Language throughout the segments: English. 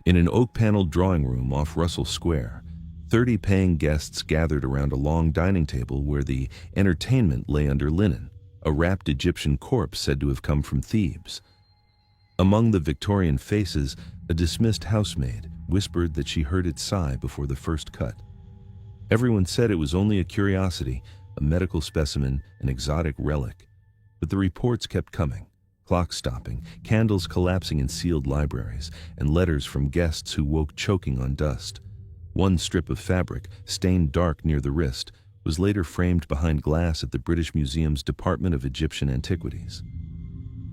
In an oak-paneled drawing room off Russell Square, 30 paying guests gathered around a long dining table where the entertainment lay under linen, a wrapped Egyptian corpse said to have come from Thebes. Among the Victorian faces, a dismissed housemaid whispered that she heard it sigh before the first cut. Everyone said it was only a curiosity, a medical specimen, an exotic relic. But the reports kept coming, clocks stopping, candles collapsing in sealed libraries, and letters from guests who woke choking on dust. One strip of fabric, stained dark near the wrist, was later framed behind glass at the British Museum's Department of Egyptian Antiquities.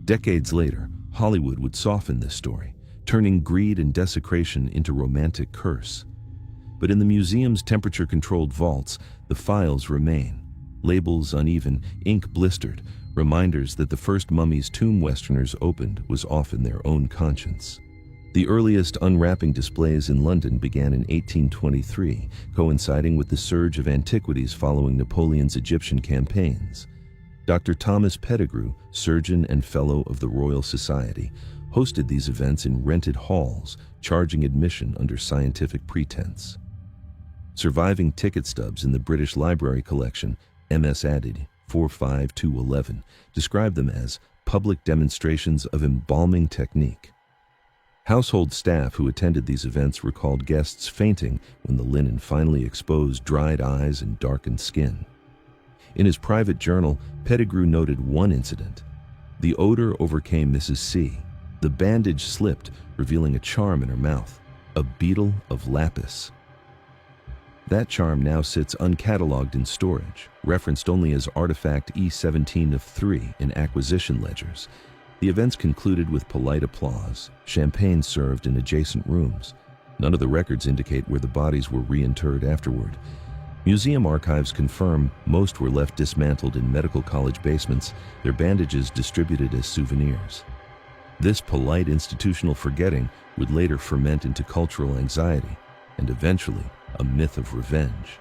Decades later, Hollywood would soften this story, turning greed and desecration into romantic curse. But in the museum's temperature-controlled vaults, the files remain. Labels uneven, ink blistered, reminders that the first mummy's tomb Westerners opened was often their own conscience. The earliest unwrapping displays in London began in 1823, coinciding with the surge of antiquities following Napoleon's Egyptian campaigns. Dr. Thomas Pettigrew, surgeon and fellow of the Royal Society, hosted these events in rented halls, charging admission under scientific pretense. Surviving ticket stubs in the British Library collection, MS added 45211, describe them as public demonstrations of embalming technique. Household staff who attended these events recalled guests fainting when the linen finally exposed dried eyes and darkened skin. In his private journal, Pettigrew noted one incident. The odor overcame Mrs. C. The bandage slipped, revealing a charm in her mouth, a beetle of lapis. That charm now sits uncatalogued in storage, referenced only as Artifact E17 of 3 in acquisition ledgers. The events concluded with polite applause, champagne served in adjacent rooms. None of the records indicate where the bodies were reinterred afterward. Museum archives confirm most were left dismantled in medical college basements, their bandages distributed as souvenirs. This polite institutional forgetting would later ferment into cultural anxiety, and eventually a myth of revenge.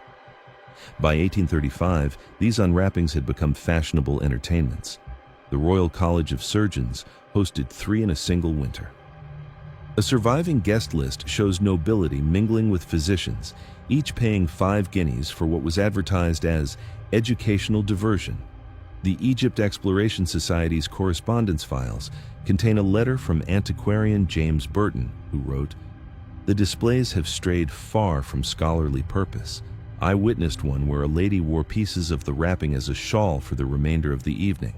By 1835, these unwrappings had become fashionable entertainments. The Royal College of Surgeons hosted 3 in a single winter. A surviving guest list shows nobility mingling with physicians, each paying 5 guineas for what was advertised as educational diversion. The Egypt Exploration Society's correspondence files contain a letter from antiquarian James Burton, who wrote, "The displays have strayed far from scholarly purpose. I witnessed one where a lady wore pieces of the wrapping as a shawl for the remainder of the evening."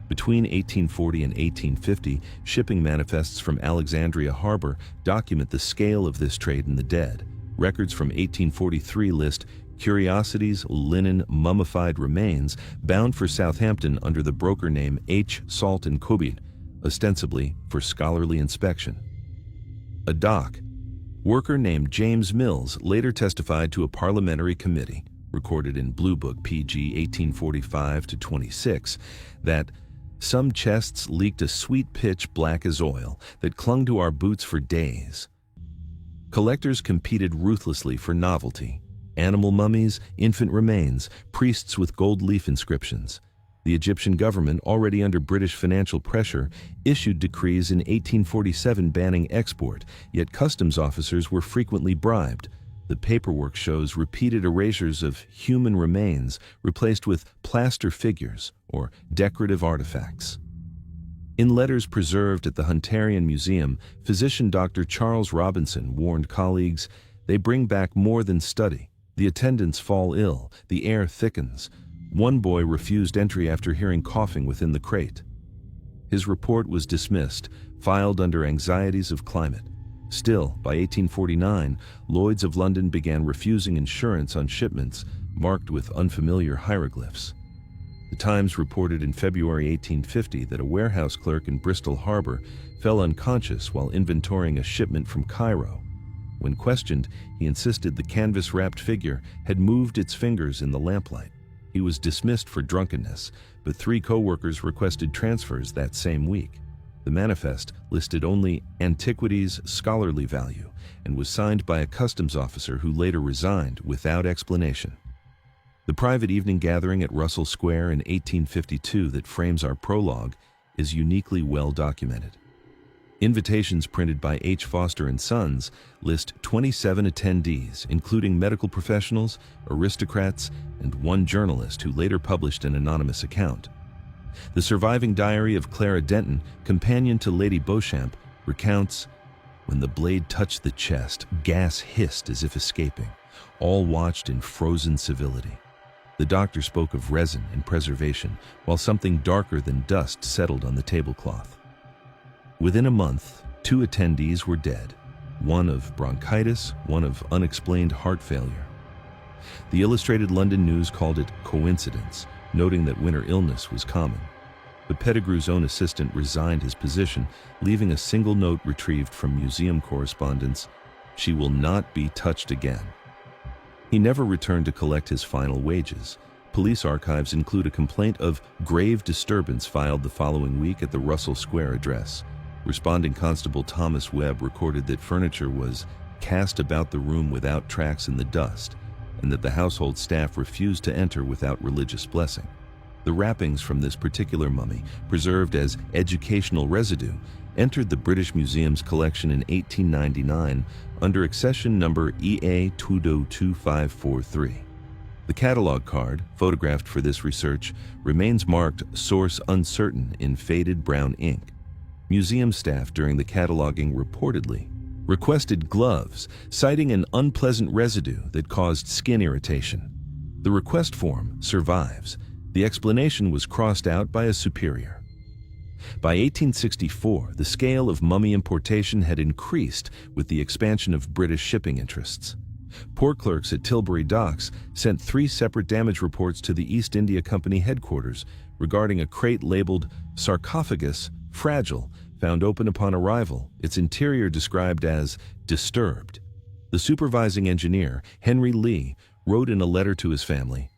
Between 1840 and 1850, shipping manifests from Alexandria Harbor document the scale of this trade in the dead. Records from 1843 list curiosities, linen, mummified remains bound for Southampton under the broker name H. Salt and Cobit, ostensibly for scholarly inspection. A dock. Worker named James Mills later testified to a parliamentary committee, recorded in Blue Book PG 1845-26, that some chests leaked a sweet pitch black as oil that clung to our boots for days. Collectors competed ruthlessly for novelty. Animal mummies, infant remains, priests with gold leaf inscriptions. The Egyptian government, already under British financial pressure, issued decrees in 1847 banning export, yet customs officers were frequently bribed. The paperwork shows repeated erasures of human remains replaced with plaster figures or decorative artifacts. In letters preserved at the Hunterian Museum, physician Dr. Charles Robinson warned colleagues, "They bring back more than study. The attendants fall ill, the air thickens." One boy refused entry after hearing coughing within the crate. His report was dismissed, filed under anxieties of climate. Still, by 1849, Lloyd's of London began refusing insurance on shipments marked with unfamiliar hieroglyphs. The Times reported in February 1850 that a warehouse clerk in Bristol Harbor fell unconscious while inventorying a shipment from Cairo. When questioned, he insisted the canvas-wrapped figure had moved its fingers in the lamplight. He was dismissed for drunkenness, but 3 co-workers requested transfers that same week. The manifest listed only antiquities scholarly value and was signed by a customs officer who later resigned without explanation. The private evening gathering at Russell Square in 1852 that frames our prologue is uniquely well documented. Invitations printed by H. Foster and Sons list 27 attendees, including medical professionals, aristocrats, and one journalist who later published an anonymous account. The surviving diary of Clara Denton, companion to Lady Beauchamp, recounts, "When the blade touched the chest, gas hissed as if escaping. All watched in frozen civility. The doctor spoke of resin and preservation, while something darker than dust settled on the tablecloth." Within a month, 2 attendees were dead, one of bronchitis, one of unexplained heart failure. The Illustrated London News called it coincidence, noting that winter illness was common. But Pettigrew's own assistant resigned his position, leaving a single note retrieved from museum correspondence: "She will not be touched again." He never returned to collect his final wages. Police archives include a complaint of grave disturbance filed the following week at the Russell Square address. Responding Constable Thomas Webb recorded that furniture was cast about the room without tracks in the dust, and that the household staff refused to enter without religious blessing. The wrappings from this particular mummy, preserved as educational residue, entered the British Museum's collection in 1899 under accession number EA202543. The catalog card, photographed for this research, remains marked "Source Uncertain" in faded brown ink. Museum staff during the cataloging reportedly requested gloves, citing an unpleasant residue that caused skin irritation. The request form survives. The explanation was crossed out by a superior. By 1864, the scale of mummy importation had increased with the expansion of British shipping interests. Port clerks at Tilbury Docks sent 3 separate damage reports to the East India Company headquarters regarding a crate labeled "Sarcophagus Fragile," found open upon arrival, its interior described as "disturbed." The supervising engineer, Henry Lee, wrote in a letter to his family,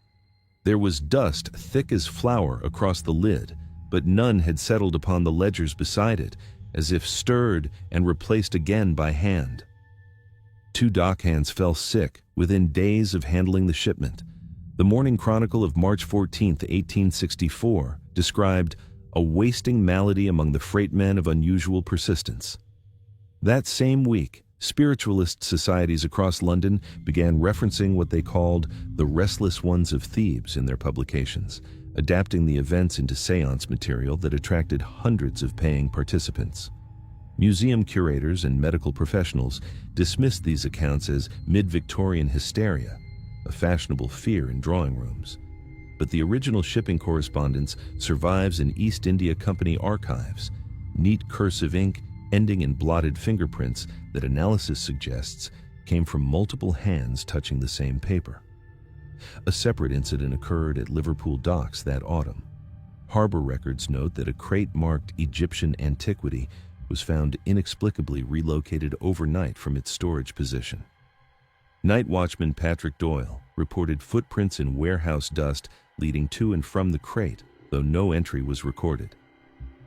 "There was dust thick as flour across the lid, but none had settled upon the ledgers beside it, as if stirred and replaced again by hand." 2 dockhands fell sick within days of handling the shipment. The Morning Chronicle of March 14, 1864, described a wasting malady among the freightmen of unusual persistence. That same week, spiritualist societies across London began referencing what they called the Restless Ones of Thebes in their publications, adapting the events into seance material that attracted hundreds of paying participants. Museum curators and medical professionals dismissed these accounts as mid-Victorian hysteria, a fashionable fear in drawing rooms. But the original shipping correspondence survives in East India Company archives, neat cursive ink ending in blotted fingerprints that analysis suggests came from multiple hands touching the same paper. A separate incident occurred at Liverpool docks that autumn. Harbor records note that a crate marked Egyptian antiquity was found inexplicably relocated overnight from its storage position. Night watchman Patrick Doyle reported footprints in warehouse dust leading to and from the crate, though no entry was recorded.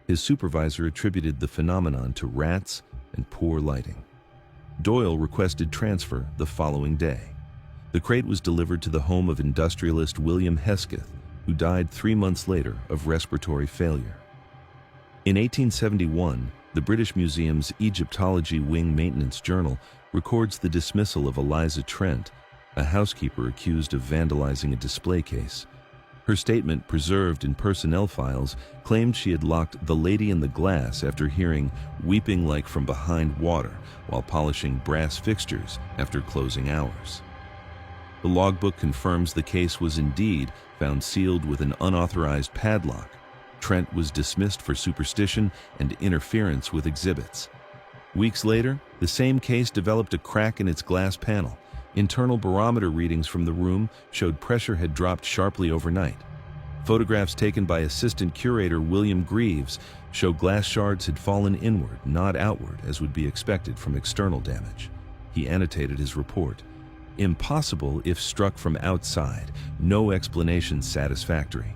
His supervisor attributed the phenomenon to rats and poor lighting. Doyle requested transfer the following day. The crate was delivered to the home of industrialist William Hesketh, who died 3 months later of respiratory failure. In 1871, the British Museum's Egyptology Wing Maintenance Journal records the dismissal of Eliza Trent, a housekeeper accused of vandalizing a display case. Her statement, preserved in personnel files, claimed she had locked the lady in the glass after hearing weeping like from behind water while polishing brass fixtures after closing hours. The logbook confirms the case was indeed found sealed with an unauthorized padlock. Trent was dismissed for superstition and interference with exhibits. Weeks later, the same case developed a crack in its glass panel. Internal barometer readings from the room showed pressure had dropped sharply overnight. Photographs taken by assistant curator William Greaves show glass shards had fallen inward, not outward, as would be expected from external damage. He annotated his report. Impossible if struck from outside, no explanation satisfactory.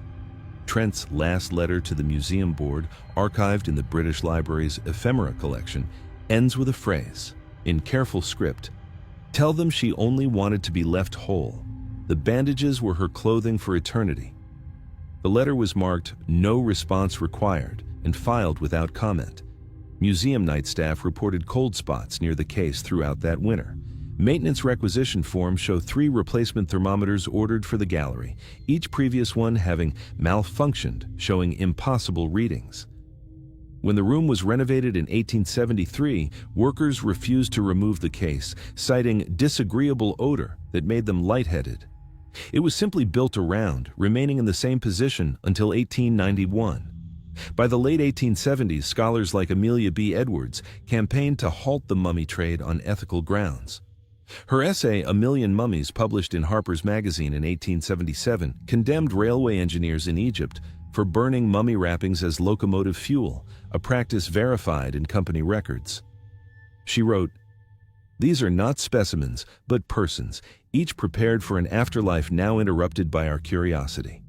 Trent's last letter to the museum board, archived in the British Library's ephemera collection, ends with a phrase, in careful script, "Tell them she only wanted to be left whole. The bandages were her clothing for eternity." The letter was marked "No response required" and filed without comment. Museum night staff reported cold spots near the case throughout that winter. Maintenance requisition forms show 3 replacement thermometers ordered for the gallery, each previous one having malfunctioned, showing impossible readings. When the room was renovated in 1873, workers refused to remove the case, citing disagreeable odor that made them lightheaded. It was simply built around, remaining in the same position until 1891. By the late 1870s, scholars like Amelia B. Edwards campaigned to halt the mummy trade on ethical grounds. Her essay, A Million Mummies, published in Harper's Magazine in 1877, condemned railway engineers in Egypt for burning mummy wrappings as locomotive fuel, a practice verified in company records. She wrote, "These are not specimens, but persons, each prepared for an afterlife now interrupted by our curiosity."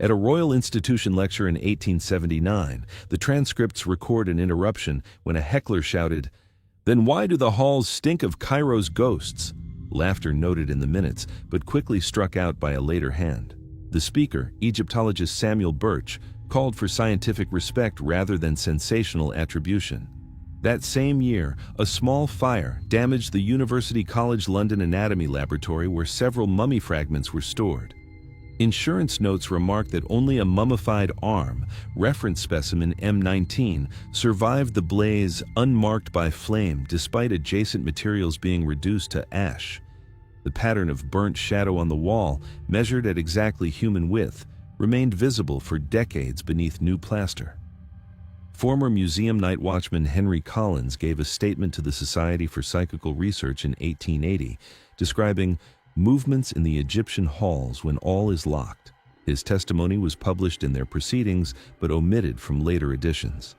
At a Royal Institution lecture in 1879, the transcripts record an interruption when a heckler shouted, "Then why do the halls stink of Cairo's ghosts?" Laughter noted in the minutes, but quickly struck out by a later hand. The speaker, Egyptologist Samuel Birch, called for scientific respect rather than sensational attribution. That same year, a small fire damaged the University College London Anatomy Laboratory where several mummy fragments were stored. Insurance notes remark that only a mummified arm, reference specimen M19, survived the blaze unmarked by flame despite adjacent materials being reduced to ash. The pattern of burnt shadow on the wall, measured at exactly human width, remained visible for decades beneath new plaster. Former museum night watchman Henry Collins gave a statement to the Society for Psychical Research in 1880, describing movements in the Egyptian halls when all is locked. His testimony was published in their proceedings, but omitted from later editions.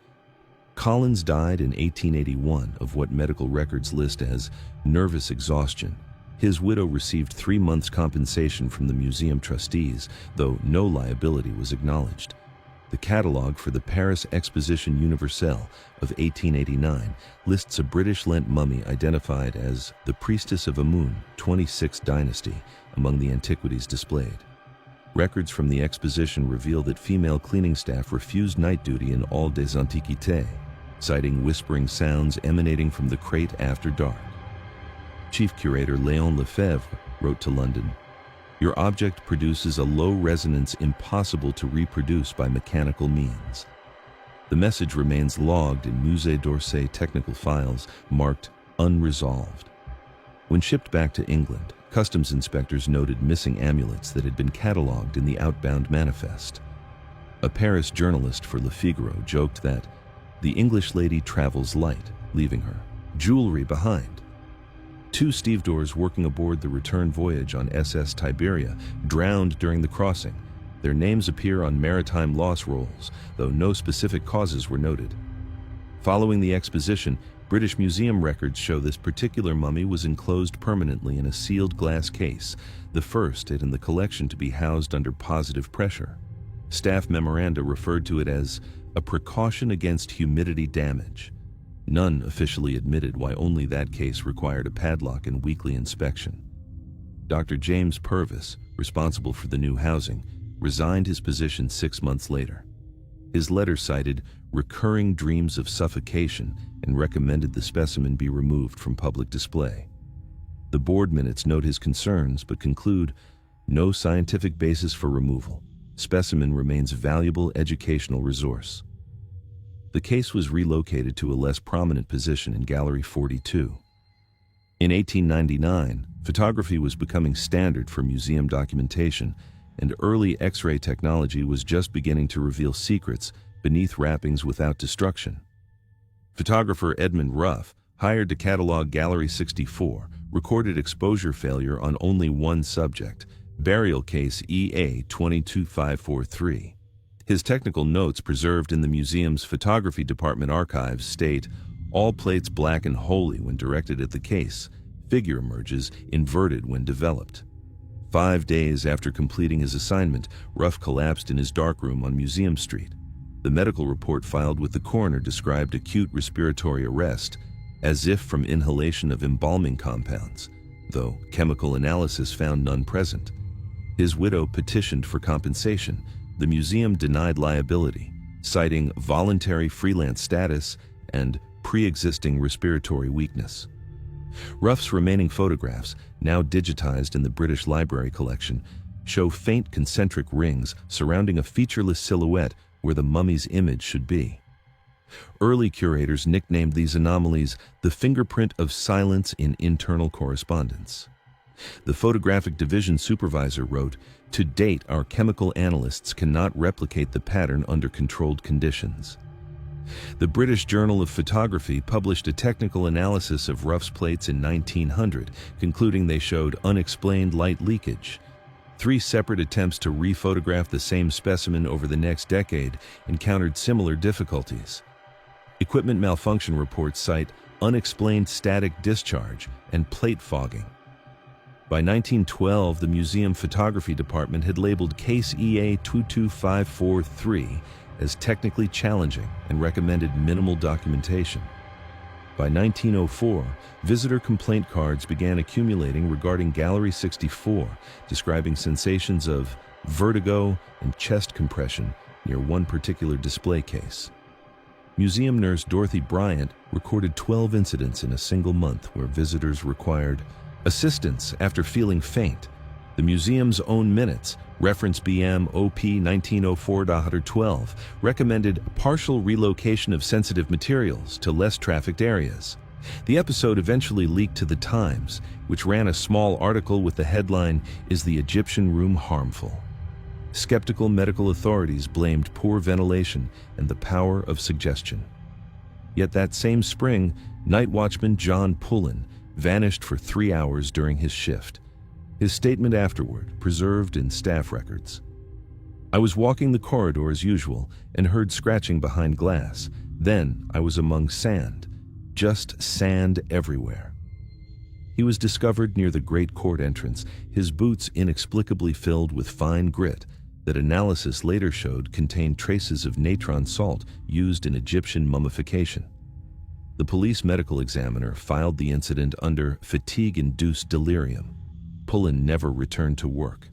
Collins died in 1881 of what medical records list as nervous exhaustion. His widow received 3 months' compensation from the museum trustees, though no liability was acknowledged. The catalogue for the Paris Exposition Universelle of 1889 lists a British-lent mummy identified as the Priestess of Amun, 26th dynasty, among the antiquities displayed. Records from the exposition reveal that female cleaning staff refused night duty in all des Antiquités, citing whispering sounds emanating from the crate after dark. Chief Curator Léon Lefebvre wrote to London, "Your object produces a low resonance impossible to reproduce by mechanical means." The message remains logged in Musée d'Orsay technical files marked unresolved. When shipped back to England, customs inspectors noted missing amulets that had been catalogued in the outbound manifest. A Paris journalist for Le Figaro joked that the English lady travels light, leaving her jewelry behind. 2 stevedores working aboard the return voyage on SS Tiberia drowned during the crossing. Their names appear on maritime loss rolls, though no specific causes were noted. Following the exposition, British Museum records show this particular mummy was enclosed permanently in a sealed glass case, the first in the collection to be housed under positive pressure. Staff memoranda referred to it as a precaution against humidity damage. None officially admitted why only that case required a padlock and weekly inspection. Dr. James Purvis, responsible for the new housing, resigned his position 6 months later. His letter cited recurring dreams of suffocation and recommended the specimen be removed from public display. The board minutes note his concerns but conclude, no scientific basis for removal. Specimen remains a valuable educational resource. The case was relocated to a less prominent position in Gallery 42. In 1899, photography was becoming standard for museum documentation, and early X-ray technology was just beginning to reveal secrets beneath wrappings without destruction. Photographer Edmund Ruff, hired to catalog Gallery 64, recorded exposure failure on only one subject, burial case EA 22543. His technical notes preserved in the museum's photography department archives state, all plates black and holy when directed at the case, figure emerges inverted when developed. 5 days after completing his assignment, Ruff collapsed in his darkroom on Museum Street. The medical report filed with the coroner described acute respiratory arrest, as if from inhalation of embalming compounds, though chemical analysis found none present. His widow petitioned for compensation. The museum denied liability, citing voluntary freelance status and pre-existing respiratory weakness. Ruff's remaining photographs, now digitized in the British Library collection, show faint concentric rings surrounding a featureless silhouette where the mummy's image should be. Early curators nicknamed these anomalies the fingerprint of silence in internal correspondence. The photographic division supervisor wrote, "To date, our chemical analysts cannot replicate the pattern under controlled conditions." The British Journal of Photography published a technical analysis of Ruff's plates in 1900, concluding they showed unexplained light leakage. 3 separate attempts to re-photograph the same specimen over the next decade encountered similar difficulties. Equipment malfunction reports cite unexplained static discharge and plate fogging. By 1912, the museum photography department had labeled case EA 22543 as technically challenging and recommended minimal documentation. By 1904, visitor complaint cards began accumulating regarding Gallery 64, describing sensations of vertigo and chest compression near one particular display case. Museum nurse Dorothy Bryant recorded 12 incidents in a single month where visitors required assistance after feeling faint. The museum's own minutes, reference BM OP 1904-12, recommended partial relocation of sensitive materials to less trafficked areas. The episode eventually leaked to The Times, which ran a small article with the headline, "Is the Egyptian Room Harmful?" Skeptical medical authorities blamed poor ventilation and the power of suggestion. Yet that same spring, night watchman John Pullen vanished for 3 hours during his shift. His statement afterward, preserved in staff records. "I was walking the corridor as usual and heard scratching behind glass. Then I was among sand, just sand everywhere." He was discovered near the Great Court entrance, his boots inexplicably filled with fine grit that analysis later showed contained traces of natron salt used in Egyptian mummification. The police medical examiner filed the incident under fatigue-induced delirium. Pullen never returned to work.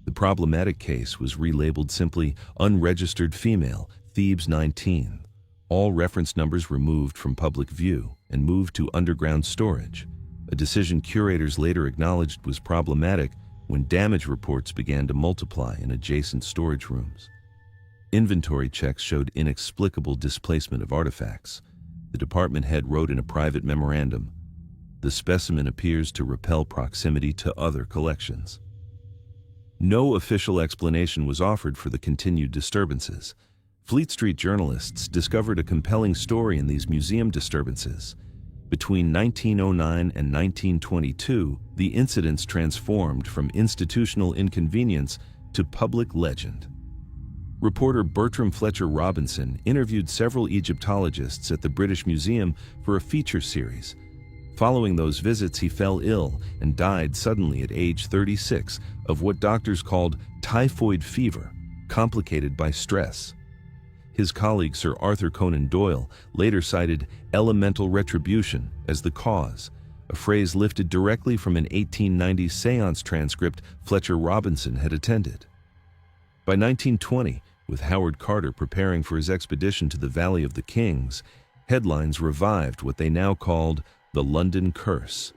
The problematic case was relabeled simply Unregistered Female, Thebes 19. All reference numbers removed from public view and moved to underground storage, a decision curators later acknowledged was problematic when damage reports began to multiply in adjacent storage rooms. Inventory checks showed inexplicable displacement of artifacts. The department head wrote in a private memorandum, "The specimen appears to repel proximity to other collections." No official explanation was offered for the continued disturbances. Fleet Street journalists discovered a compelling story in these museum disturbances. Between 1909 and 1922, the incidents transformed from institutional inconvenience to public legend. Reporter Bertram Fletcher Robinson interviewed several Egyptologists at the British Museum for a feature series. Following those visits, he fell ill and died suddenly at age 36 of what doctors called typhoid fever, complicated by stress. His colleague Sir Arthur Conan Doyle later cited elemental retribution as the cause, a phrase lifted directly from an 1890 seance transcript Fletcher Robinson had attended. By 1920, with Howard Carter preparing for his expedition to the Valley of the Kings, headlines revived what they now called the London Curse.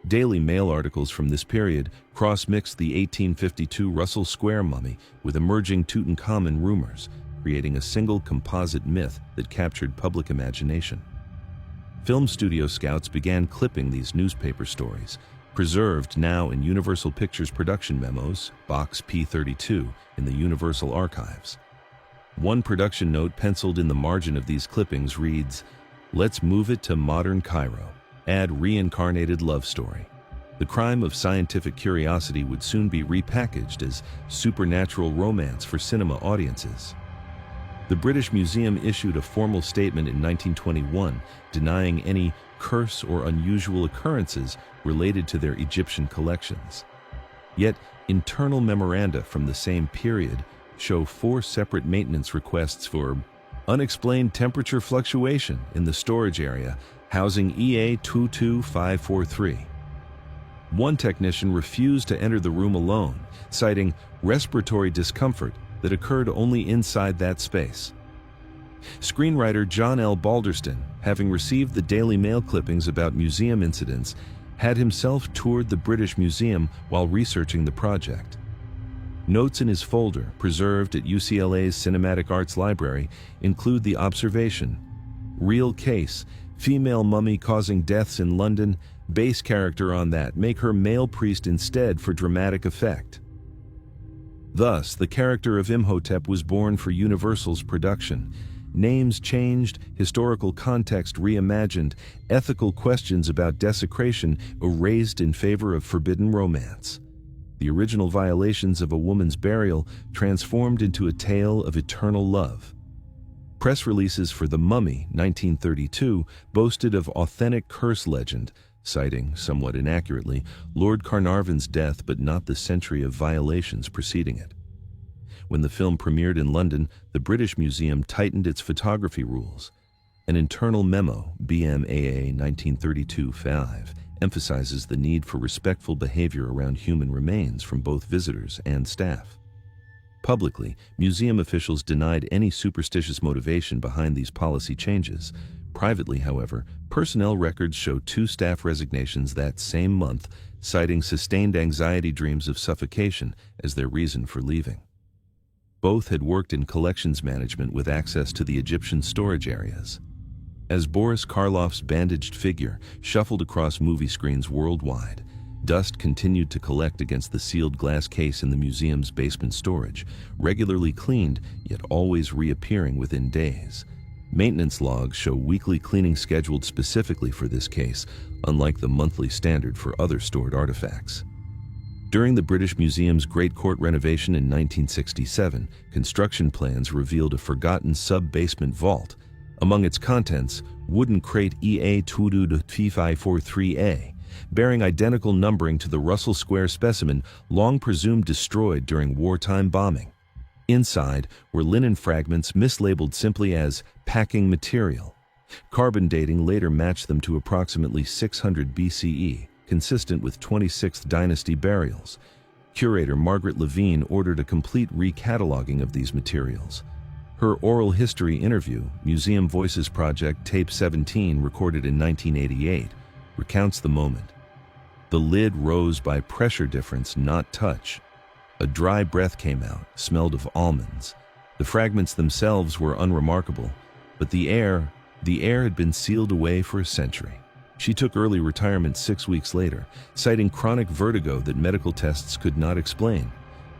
Daily Mail articles from this period cross-mixed the 1852 Russell Square mummy with emerging Tutankhamun rumors, creating a single composite myth that captured public imagination. Film studio scouts began clipping these newspaper stories, preserved now in Universal Pictures production memos, Box P32, in the Universal Archives. One production note penciled in the margin of these clippings reads, "Let's move it to modern Cairo. Add reincarnated love story." The crime of scientific curiosity would soon be repackaged as supernatural romance for cinema audiences. The British Museum issued a formal statement in 1921 denying any curse or unusual occurrences related to their Egyptian collections. Yet, internal memoranda from the same period show 4 separate maintenance requests for unexplained temperature fluctuation in the storage area housing EA 22543. One technician refused to enter the room alone, citing respiratory discomfort that occurred only inside that space. Screenwriter John L. Balderston, having received the Daily Mail clippings about museum incidents, had himself toured the British Museum while researching the project. Notes in his folder, preserved at UCLA's Cinematic Arts Library, include the observation: real case, female mummy causing deaths in London, base character on that, make her male priest instead for dramatic effect. Thus, the character of Imhotep was born for Universal's production. Names changed, historical context reimagined, ethical questions about desecration erased in favor of forbidden romance. The original violations of a woman's burial transformed into a tale of eternal love. Press releases for The Mummy, 1932, boasted of authentic curse legend, citing, somewhat inaccurately, Lord Carnarvon's death but not the century of violations preceding it. When the film premiered in London, the British Museum tightened its photography rules. An internal memo, BMAA 1932-5, emphasizes the need for respectful behavior around human remains from both visitors and staff. Publicly, museum officials denied any superstitious motivation behind these policy changes. Privately, however, personnel records show 2 staff resignations that same month, citing sustained anxiety dreams of suffocation as their reason for leaving. Both had worked in collections management with access to the Egyptian storage areas. As Boris Karloff's bandaged figure shuffled across movie screens worldwide, dust continued to collect against the sealed glass case in the museum's basement storage, regularly cleaned, yet always reappearing within days. Maintenance logs show weekly cleaning scheduled specifically for this case, unlike the monthly standard for other stored artifacts. During the British Museum's Great Court renovation in 1967, construction plans revealed a forgotten sub-basement vault. Among its contents, wooden crate EA222543A, bearing identical numbering to the Russell Square specimen long presumed destroyed during wartime bombing. Inside were linen fragments mislabeled simply as packing material. Carbon dating later matched them to approximately 600 BCE, consistent with 26th dynasty burials. Curator Margaret Levine ordered a complete recataloguing of these materials. Her oral history interview, Museum Voices Project Tape 17, recorded in 1988, recounts the moment. The lid rose by pressure difference, not touch. A dry breath came out, smelled of almonds. The fragments themselves were unremarkable, but the air had been sealed away for a century. She took early retirement 6 weeks later, citing chronic vertigo that medical tests could not explain.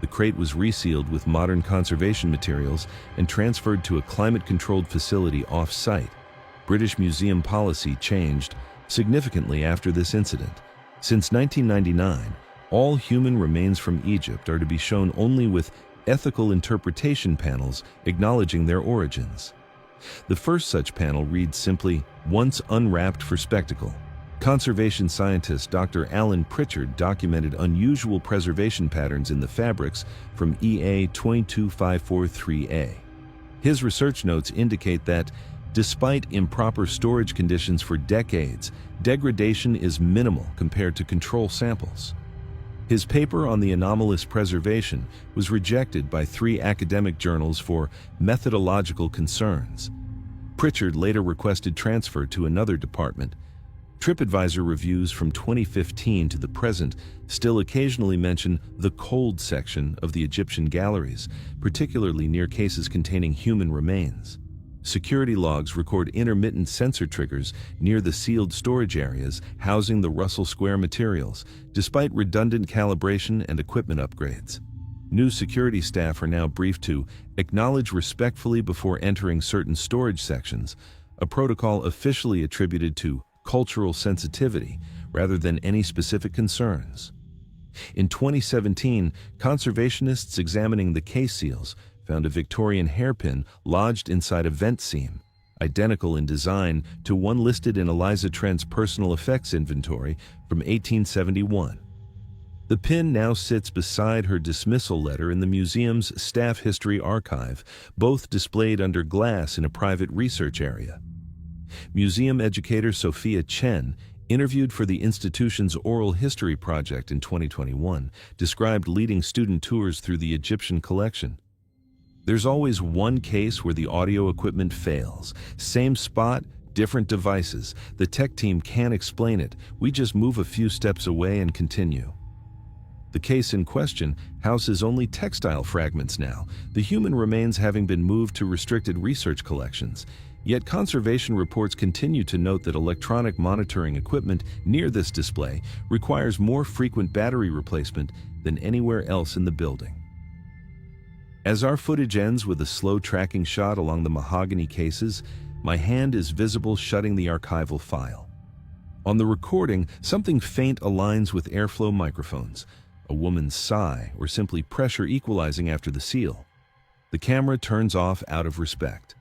The crate was resealed with modern conservation materials and transferred to a climate-controlled facility off-site. British Museum policy changed significantly after this incident. Since 1999, all human remains from Egypt are to be shown only with ethical interpretation panels acknowledging their origins. The first such panel reads simply, "Once unwrapped for spectacle." Conservation scientist Dr. Alan Pritchard documented unusual preservation patterns in the fabrics from EA 22543A. His research notes indicate that, despite improper storage conditions for decades, degradation is minimal compared to control samples. His paper on the anomalous preservation was rejected by 3 academic journals for methodological concerns. Pritchard later requested transfer to another department. TripAdvisor reviews from 2015 to the present still occasionally mention the cold section of the Egyptian galleries, particularly near cases containing human remains. Security logs record intermittent sensor triggers near the sealed storage areas housing the Russell Square materials, despite redundant calibration and equipment upgrades. New security staff are now briefed to acknowledge respectfully before entering certain storage sections, a protocol officially attributed to cultural sensitivity rather than any specific concerns. In 2017, conservationists examining the case seals found a Victorian hairpin lodged inside a vent seam, identical in design to one listed in Eliza Trent's personal effects inventory from 1871. The pin now sits beside her dismissal letter in the museum's staff history archive, both displayed under glass in a private research area. Museum educator Sophia Chen, interviewed for the institution's oral history project in 2021, described leading student tours through the Egyptian collection. There's always one case where the audio equipment fails. Same spot, different devices. The tech team can't explain it. We just move a few steps away and continue. The case in question houses only textile fragments now, the human remains having been moved to restricted research collections. Yet conservation reports continue to note that electronic monitoring equipment near this display requires more frequent battery replacement than anywhere else in the building. As our footage ends with a slow tracking shot along the mahogany cases, my hand is visible shutting the archival file. On the recording, something faint aligns with airflow microphones, a woman's sigh or simply pressure equalizing after the seal. The camera turns off out of respect.